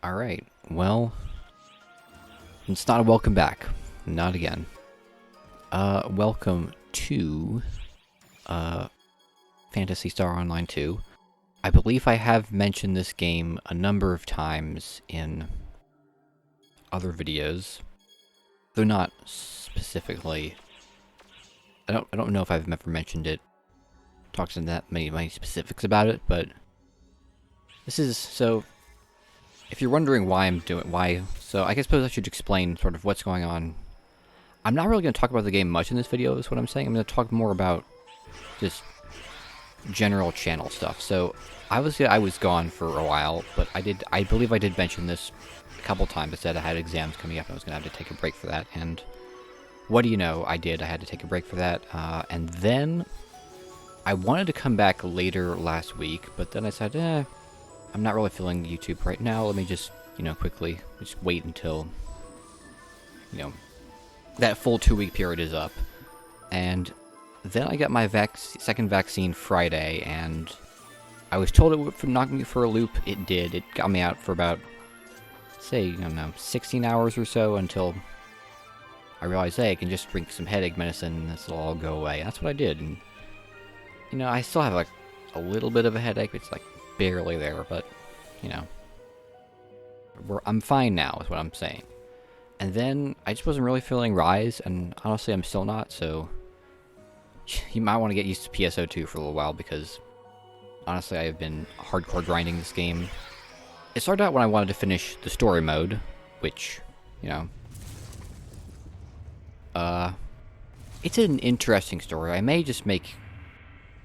Alright, well, it's not a welcome back. Not again. Welcome to, Phantasy Star Online 2. I believe I have mentioned this game a number of times in other videos. Though not specifically. I don't know if I've ever mentioned it, talked in that many specifics about it, but this is, so, if you're wondering so I suppose I should explain sort of what's going on. I'm not really going to talk about the game much in this video, is what I'm saying. I'm going to talk more about just general channel stuff. So, I was gone for a while, but I believe I did mention this a couple times. I said I had exams coming up and I was going to have to take a break for that, and what do you know, I had to take a break for that, and then I wanted to come back later last week, but then I said, I'm not really feeling YouTube right now. Let me just, quickly just wait until, that full 2-week period is up. And then I got my second vaccine Friday, and I was told it would knock me for a loop. It did. It got me out for about, say, I don't know, 16 hours or so until I realized, hey, I can just drink some headache medicine and this will all go away. That's what I did. And, I still have, like, a little bit of a headache. It's, like, barely there, but, I'm fine now, is what I'm saying. And then, I just wasn't really feeling Rise, and honestly, I'm still not, so you might want to get used to PSO2 for a little while, because, honestly, I have been hardcore grinding this game. It started out when I wanted to finish the story mode, which, it's an interesting story. I may just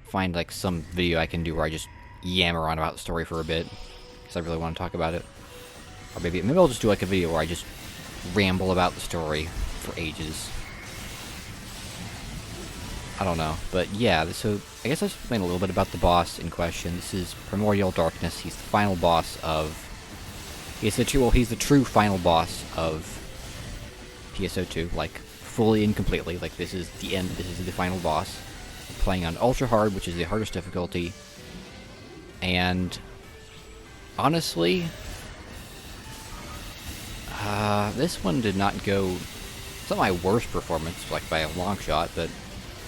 find, like, some video I can do where I just yammer on about the story for a bit, because I really want to talk about it. Or maybe I'll just do, like, a video where I just ramble about the story for ages. I don't know, but yeah, so I guess I'll explain a little bit about the boss in question. This is Primordial Darkness. He's the final boss of... he's the true final boss of PSO2, like, fully and completely. Like, this is the end, this is the final boss. I'm playing on Ultra Hard, which is the hardest difficulty. And honestly, this one did not go... it's not my worst performance, like, by a long shot, but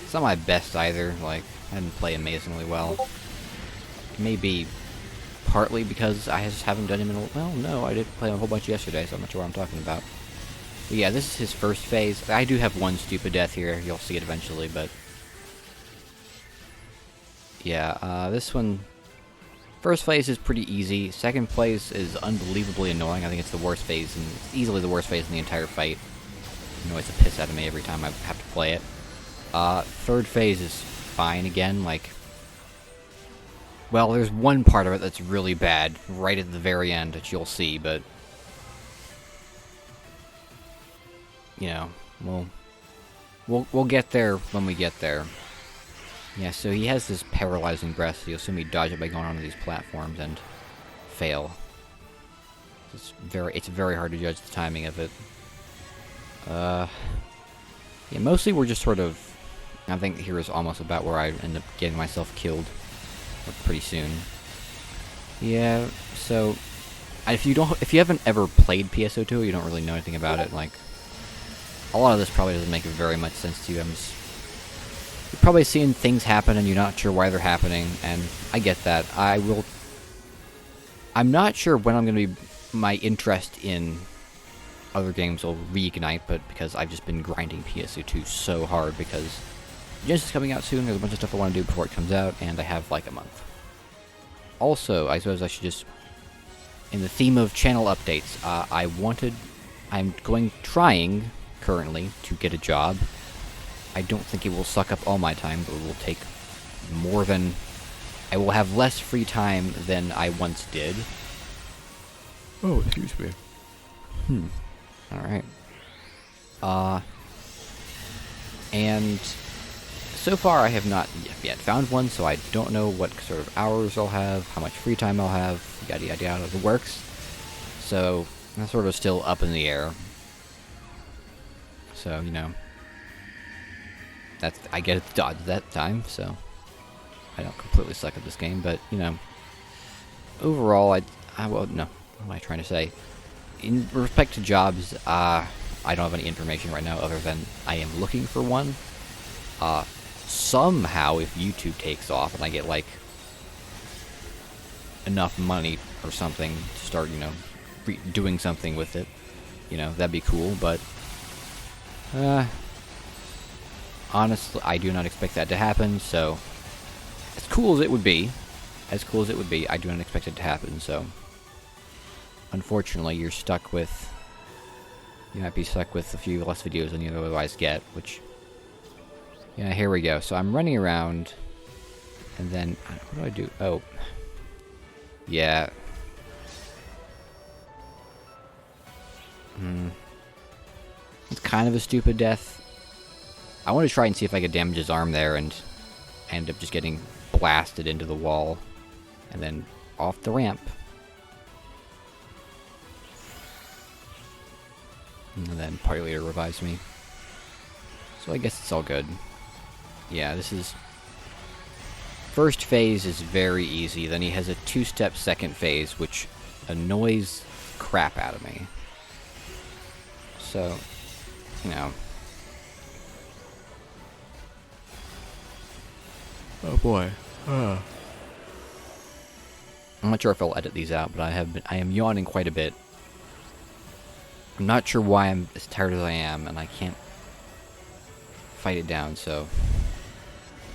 it's not my best either. Like, I didn't play amazingly well. It may be partly because I just haven't done him in a... well, no, I did play a whole bunch yesterday, so I'm not sure what I'm talking about. But yeah, this is his first phase. I do have one stupid death here. You'll see it eventually, but... yeah, this one... first phase is pretty easy. Second phase is unbelievably annoying. I think it's the worst phase, and it's easily the worst phase in the entire fight. It annoys the piss out of me every time I have to play it. Third phase is fine again, like... well, there's one part of it that's really bad, right at the very end, that you'll see, but... we'll get there when we get there. Yeah, so he has this paralyzing breath, so you'll see me dodge it by going onto these platforms and fail. It's very hard to judge the timing of it. Yeah, mostly we're just sort of... I think here is almost about where I end up getting myself killed pretty soon. Yeah, so if you haven't ever played PSO2, you don't really know anything about it. Like, a lot of this probably doesn't make very much sense to you. You're probably seeing things happen and you're not sure why they're happening, and I get that. I'm not sure when I'm going to be... my interest in other games will reignite, but because I've just been grinding PSO2 so hard, because Genesis is coming out soon, there's a bunch of stuff I want to do before it comes out, and I have like a month. Also, I suppose I should just... in the theme of channel updates, I'm trying currently to get a job. I don't think it will suck up all my time, but it will take more than... I will have less free time than I once did. Oh, excuse me. Alright. And so far I have not yet found one, so I don't know what sort of hours I'll have, how much free time I'll have, yada yada yada, the works. So, that's sort of still up in the air. So, I get it dodge that time, so I don't completely suck at this game, but, overall, well, no. What am I trying to say? In respect to jobs, I don't have any information right now other than I am looking for one. Somehow, if YouTube takes off and I get, like, enough money or something to start, you know, doing something with it, you know, that'd be cool, but, honestly, I do not expect that to happen, so, as cool as it would be, I do not expect it to happen, so, unfortunately, you might be stuck with a few less videos than you otherwise get, which, yeah, here we go. So I'm running around, and then, what do I do? Oh. Yeah. It's kind of a stupid death. I want to try and see if I could damage his arm there, and end up just getting blasted into the wall, and then off the ramp. And then party leader revives me. So I guess it's all good. Yeah, this is... First phase is very easy, then he has a two-step second phase, which annoys crap out of me. So, you know. Oh boy. I'm not sure if I'll edit these out, but I am yawning quite a bit. I'm not sure why I'm as tired as I am, and I can't fight it down, so...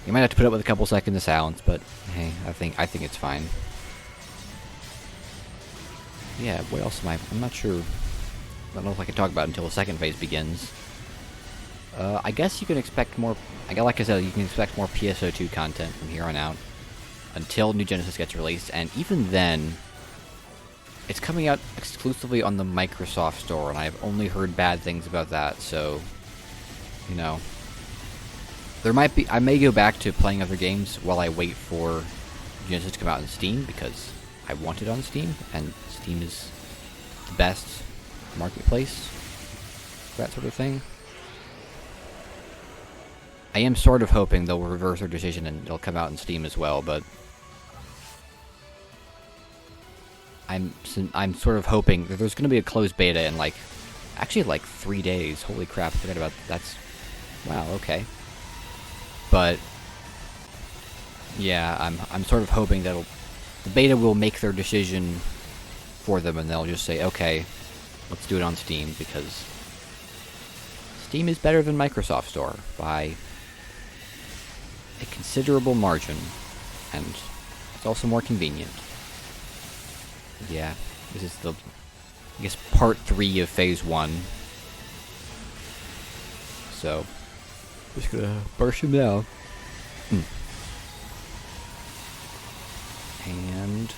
You might have to put up with a couple seconds of silence, but hey, I think it's fine. Yeah, what else am I'm not sure. I don't know if I can talk about it until the second phase begins. I guess you can expect more... Like I said, you can expect more PSO2 content from here on out. Until New Genesis gets released, and even then... It's coming out exclusively on the Microsoft Store, and I've only heard bad things about that, so... You know... I may go back to playing other games while I wait for Genesis to come out on Steam, because I want it on Steam, and Steam is the best marketplace for that sort of thing. I am sort of hoping they'll reverse their decision and it'll come out on Steam as well, but I'm sort of hoping that there's going to be a closed beta in actually like 3 days. Holy crap! I forgot about that's. Wow. Okay. But yeah, I'm sort of hoping that the beta will make their decision for them, and they'll just say, okay, let's do it on Steam, because Steam is better than Microsoft Store by a considerable margin, and it's also more convenient. Yeah, this is I guess, part 3 of Phase 1. So, just gonna burst him down. And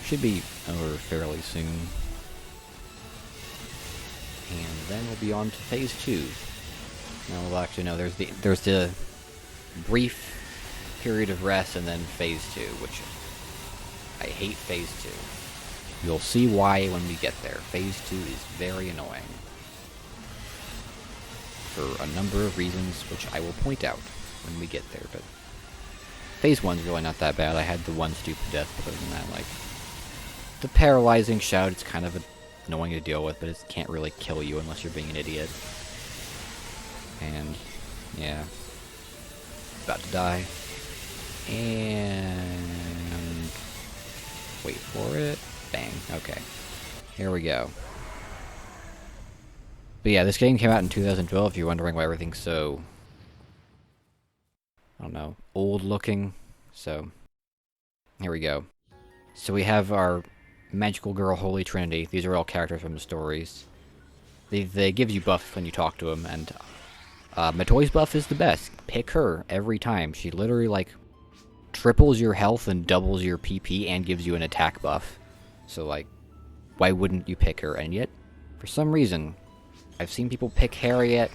should be over fairly soon. And then we'll be on to Phase 2. Now, well, actually, no, there's the brief period of rest, and then Phase 2, which I hate Phase 2. You'll see why when we get there. Phase 2 is very annoying. For a number of reasons, which I will point out when we get there, but Phase 1's really not that bad. I had the one stupid death, but other than that, the paralyzing shout, it's kind of annoying to deal with, but it can't really kill you unless you're being an idiot. And, yeah. About to die. And... wait for it. Bang. Okay. Here we go. But yeah, this game came out in 2012, if you're wondering why everything's so... I don't know, old looking. So, here we go. So we have our magical girl, Holy Trinity. These are all characters from the stories. They give you buffs when you talk to them, and Matoi's buff is the best. Pick her every time. She literally, triples your health and doubles your PP and gives you an attack buff. So, why wouldn't you pick her? And yet, for some reason, I've seen people pick Harriet,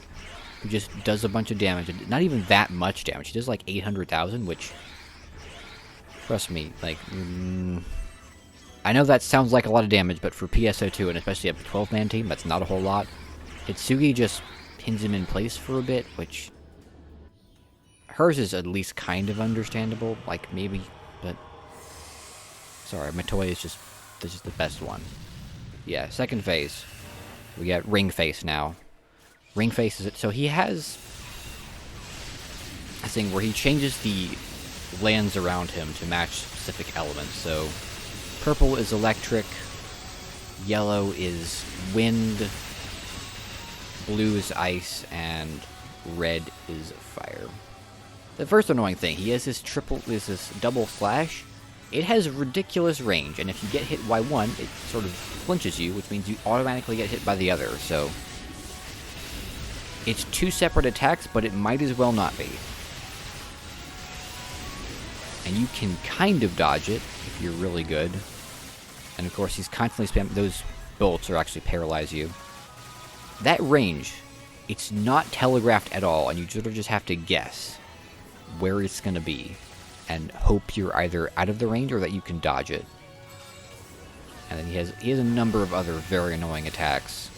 who just does a bunch of damage. Not even that much damage. She does 800,000, which, trust me, I know that sounds like a lot of damage, but for PSO2, and especially a 12-man team, that's not a whole lot. Hitsugi just pins him in place for a bit, which... hers is at least kind of understandable, maybe, but... Sorry, Matoi is just this is the best one. Yeah, second phase. We got Ring Face now. Ring Face is it. So he has a thing where he changes the lands around him to match specific elements. So purple is electric, yellow is wind, blue is ice, and red is fire. The first annoying thing, he has this double slash. It has ridiculous range, and if you get hit by one, it sort of flinches you, which means you automatically get hit by the other, so it's two separate attacks, but it might as well not be. And you can kind of dodge it if you're really good. And of course, he's constantly spamming. Those bolts are actually paralyze you. That range, it's not telegraphed at all, and you sort of just have to guess where it's going to be and hope you're either out of the range or that you can dodge it. And then he has a number of other very annoying attacks.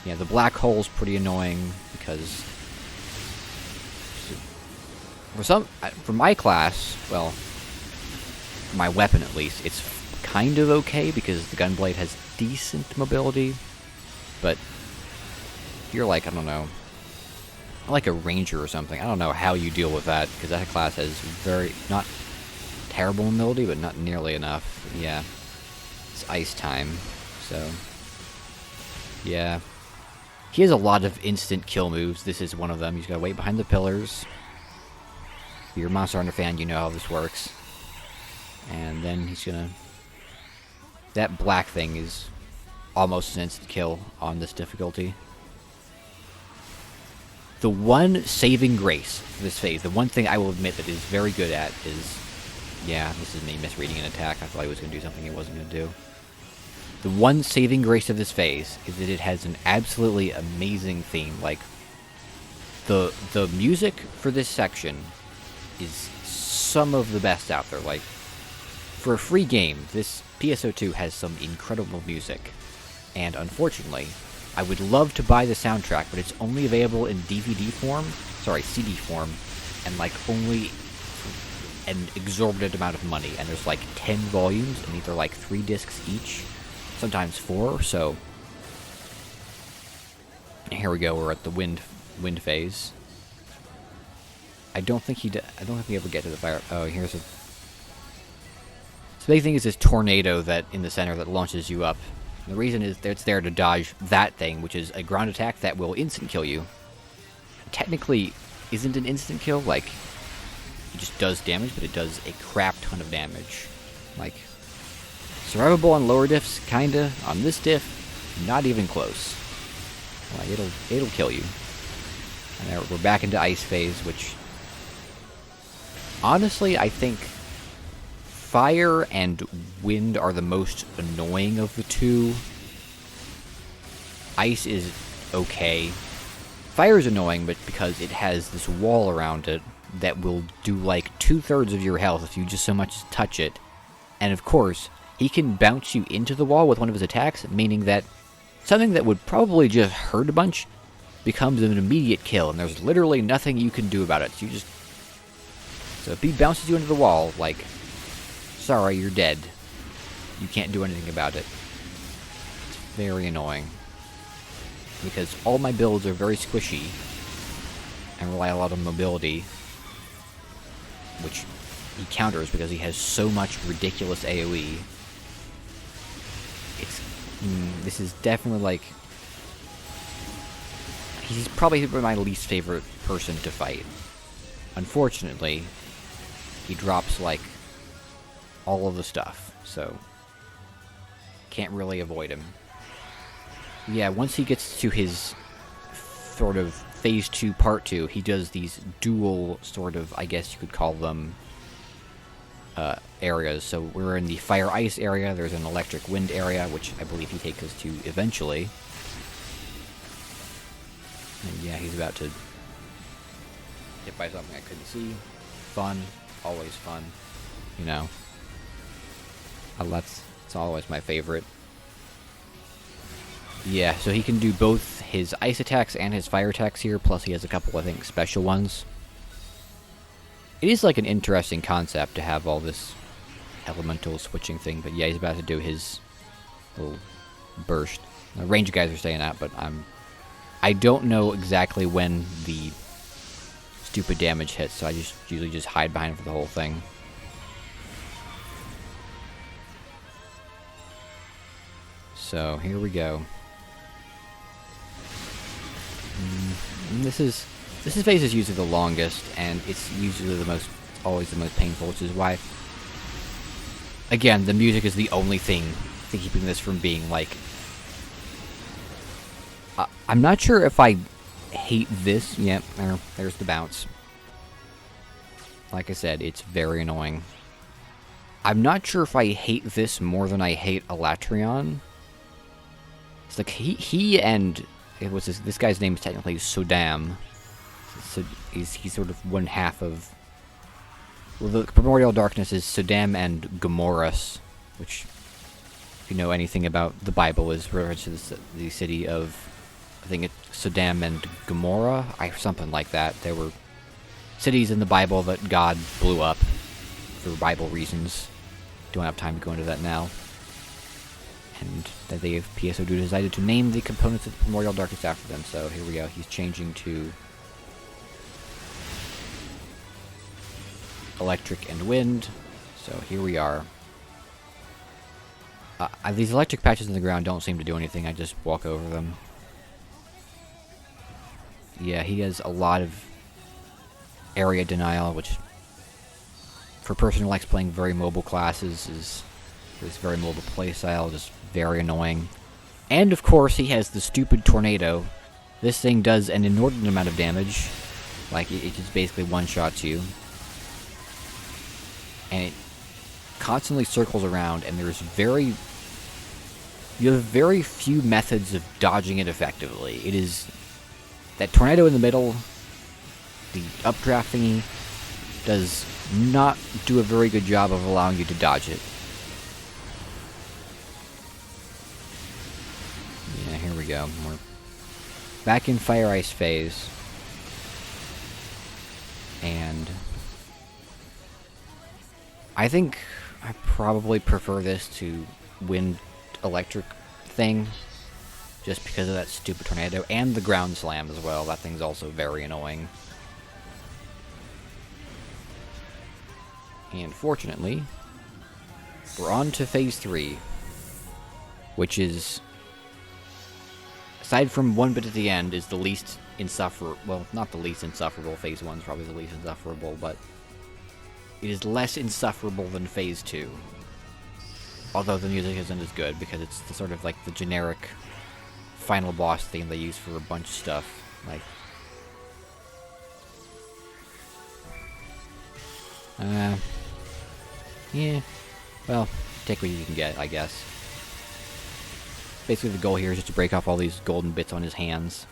Yeah, the black hole's pretty annoying because for my class, well, my weapon at least, it's kind of okay because the gunblade has decent mobility, but if you're like, I don't know, like a ranger or something, I don't know how you deal with that, because that class has very, not terrible mobility, but not nearly enough. Yeah, it's ice time, so yeah. He has a lot of instant kill moves. This is one of them. You just gotta wait behind the pillars. If you're a Monster Hunter fan, you know how this works. And then he's gonna... That black thing is almost an instant kill on this difficulty. The one saving grace for this phase, the one thing I will admit that is very good at is... Yeah, this is me misreading an attack. I thought he was going to do something he wasn't going to do. The one saving grace of this phase is that it has an absolutely amazing theme. Like, the music for this section is some of the best out there. Like, for a free game, this PSO2 has some incredible music. And unfortunately, I would love to buy the soundtrack, but it's only available in DVD form, CD form, and like only an exorbitant amount of money. And there's like 10 volumes, and these are like 3 discs each, sometimes 4. So here we go. We're at the wind phase. I don't think we ever get to the fire. Oh, here's a. The big thing is this tornado that in the center that launches you up. The reason is that it's there to dodge that thing, which is a ground attack that will instant kill you. Technically, isn't an instant kill, like, it just does damage, but it does a crap ton of damage. Like, survivable on lower diffs, kinda. On this diff, not even close. Like, it'll kill you. And we're back into ice phase, which, honestly, I think fire and wind are the most annoying of the two. Ice is okay. Fire is annoying, but because it has this wall around it that will do like 2/3 of your health if you just so much as touch it. And of course, he can bounce you into the wall with one of his attacks, meaning that something that would probably just hurt a bunch becomes an immediate kill, and there's literally nothing you can do about it. So if he bounces you into the wall, like, sorry, you're dead. You can't do anything about it. It's very annoying. Because all my builds are very squishy and rely a lot on mobility, which he counters because he has so much ridiculous AoE. This is definitely like... He's probably my least favorite person to fight. Unfortunately, he drops like all of the stuff, so can't really avoid him. Yeah, once he gets to his sort of phase 2 part 2, he does these dual sort of, I guess you could call them, areas. So we're in the fire ice area, there's an electric wind area, which I believe he takes us to eventually. And yeah, he's about to hit by something I couldn't see. Fun, always fun, you know. It's always my favorite. Yeah, so he can do both his ice attacks and his fire attacks here, plus he has a couple, I think, special ones. It is like an interesting concept to have all this elemental switching thing. But yeah, he's about to do his little burst. The range guys are saying that, but I don't know exactly when the stupid damage hits, so I usually just hide behind for the whole thing. So here we go. This phase is usually the longest, and it's usually always the most painful, which is why, again, the music is the only thing keeping this from being like. I'm not sure if I hate this. Yep, there's the bounce. Like I said, it's very annoying. I'm not sure if I hate this more than I hate Elatrion. It's like he and it was this guy's name is technically Sodam. So he's sort of one half of. Well, the Primordial Darkness is Sodam and Gomorrah, which, if you know anything about the Bible, is referred to the city of, I think it's Sodom and Gomorrah, something like that. There were cities in the Bible that God blew up for Bible reasons. Don't have time to go into that now. And that they have PSO decided to name the components of the Primordial Darkness after them. So here we go. He's changing to electric and wind. So here we are. These electric patches in the ground don't seem to do anything. I just walk over them. Yeah, he has a lot of area denial, which, for a person who likes playing very mobile classes, is this very mobile playstyle, just very annoying. And of course, he has the stupid tornado. This thing does an inordinate amount of damage. Like, it just basically one-shots you. And it constantly circles around, and you have very few methods of dodging it effectively. It is that tornado in the middle, the updraft thingy, does not do a very good job of allowing you to dodge it. Yeah, here we go. We're back in Fire Ice phase. And I think I probably prefer this to Wind Electric thing, just because of that stupid tornado, and the ground slam as well. That thing's also very annoying. And fortunately, we're on to Phase 3, which is, aside from one bit at the end, is the least insufferable, well, not the least insufferable. Phase 1 is probably the least insufferable, but it is less insufferable than Phase 2. Although the music isn't as good, because it's the sort of like the generic final boss theme they use for a bunch of stuff. Like, yeah, well, take what you can get, I guess. Basically the goal here is just to break off all these golden bits on his hands.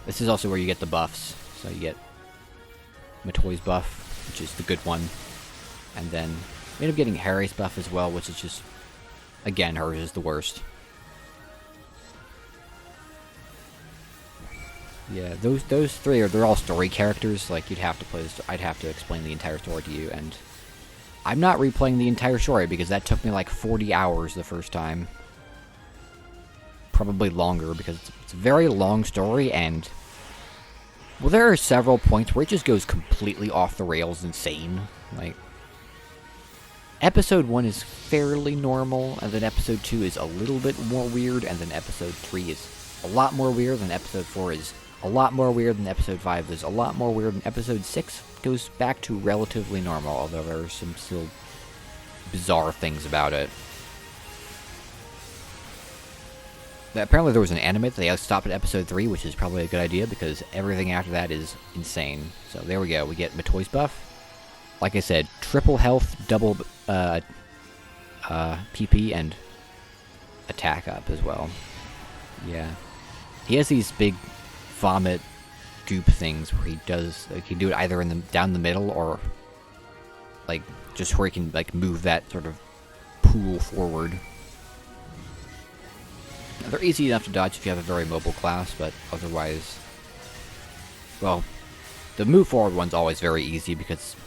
This is also where you get the buffs. So you get Matoi's buff, which is the good one. And then you end up getting Harry's buff as well, which is just, again, hers is the worst. Yeah, those three they're all story characters. Like, you'd have to play this, I'd have to explain the entire story to you, and I'm not replaying the entire story because that took me like 40 hours the first time. Probably longer, because it's a very long story, and well, there are several points where it just goes completely off the rails insane. Like, Episode 1 is fairly normal, and then Episode 2 is a little bit more weird, and then Episode 3 is a lot more weird, and Episode 4 is a lot more weird, than Episode 5 is a lot more weird, and Episode 6 goes back to relatively normal, although there are some still bizarre things about it. Apparently there was an anime that they stopped at Episode 3, which is probably a good idea, because everything after that is insane. So there we go, we get Matoi's buff. Like I said, triple health, double PP, and attack up as well. Yeah. He has these big vomit goop things where he does, like, he can do it either down the middle, or like just where he can like move that sort of pool forward. Now, they're easy enough to dodge if you have a very mobile class, but otherwise, well, the move forward one's always very easy because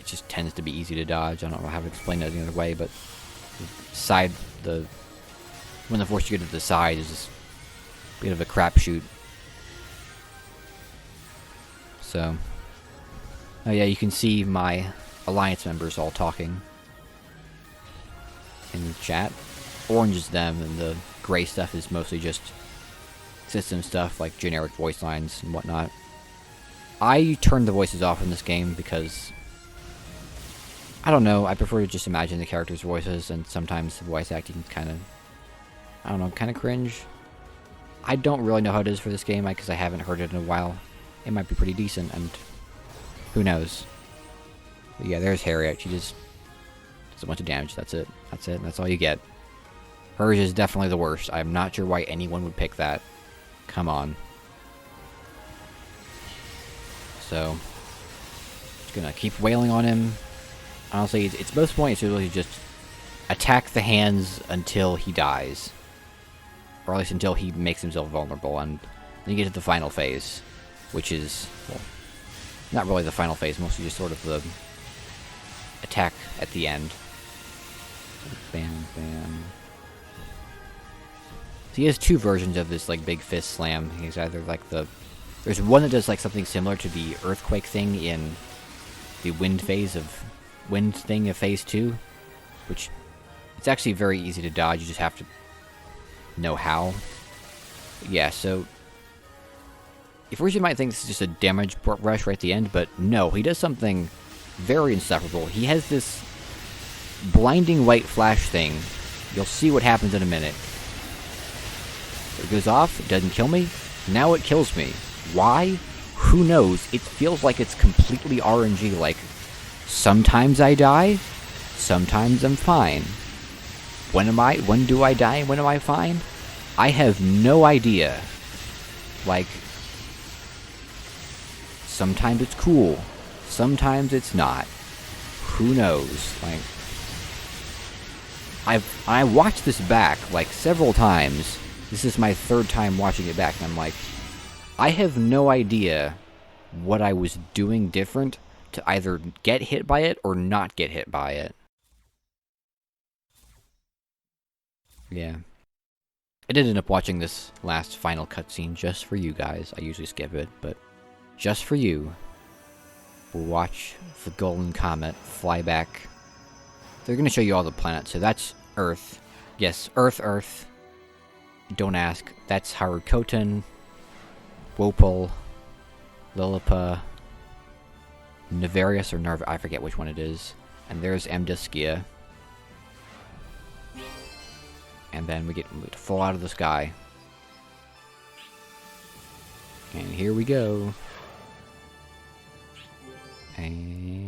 it just tends to be easy to dodge. I don't know how to explain it any other way, but when the force you get to the side is just a bit of a crapshoot. So, oh yeah, you can see my Alliance members all talking in chat. Orange is them, and the gray stuff is mostly just system stuff, like generic voice lines and whatnot. I turned the voices off in this game because, I don't know, I prefer to just imagine the characters' voices, and sometimes the voice acting is kind of, I don't know, kind of cringe. I don't really know how it is for this game, because I haven't heard it in a while. It might be pretty decent, and who knows. But yeah, there's Harriet. She just does a bunch of damage. That's it. That's it. That's all you get. Hers is definitely the worst. I'm not sure why anyone would pick that. Come on. So, just gonna keep wailing on him. Honestly, it's most points to really just attack the hands until he dies. Or at least until he makes himself vulnerable, and then you get to the final phase, which is, well, not really the final phase, mostly just sort of the attack at the end. Bam, bam. So he has two versions of this, like, big fist slam. He's either like there's one that does like something similar to the earthquake thing in the wind thing of phase 2, which it's actually very easy to dodge. You just have to know how. Yeah, so at first you might think this is just a damage rush right at the end, but no, he does something very insufferable. He has this blinding white flash thing. You'll see what happens in a minute. It goes off, it doesn't kill me, now it kills me. Why? Who knows? It feels like it's completely RNG, like, sometimes I die, sometimes I'm fine. When do I die and when am I fine? I have no idea. Like, sometimes it's cool, sometimes it's not. Who knows? Like, I watched this back, like, several times. This is my third time watching it back, and I'm like, I have no idea what I was doing different to either get hit by it or not get hit by it. Yeah. I did end up watching this last final cutscene just for you guys. I usually skip it, but just for you. We'll watch the Golden Comet fly back. They're going to show you all the planets, so that's Earth. Yes, Earth. Don't ask. That's Harukoten, Wopal, Lilipa, Navarius or Narv, I forget which one it is. And there's Amdiskia. And then we get to fall out of the sky. And here we go. And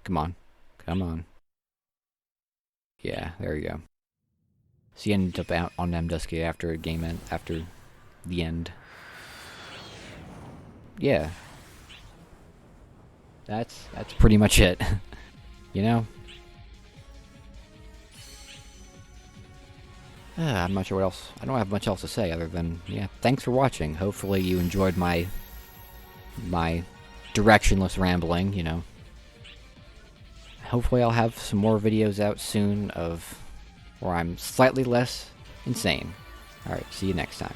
come on. Come on. Yeah, there you go. So you ended up out on Amdiskia after after the end. Yeah. That's pretty much it. You know? I'm not sure what else. I don't have much else to say other than, yeah, thanks for watching. Hopefully you enjoyed my directionless rambling, you know. Hopefully I'll have some more videos out soon of where I'm slightly less insane. Alright, see you next time.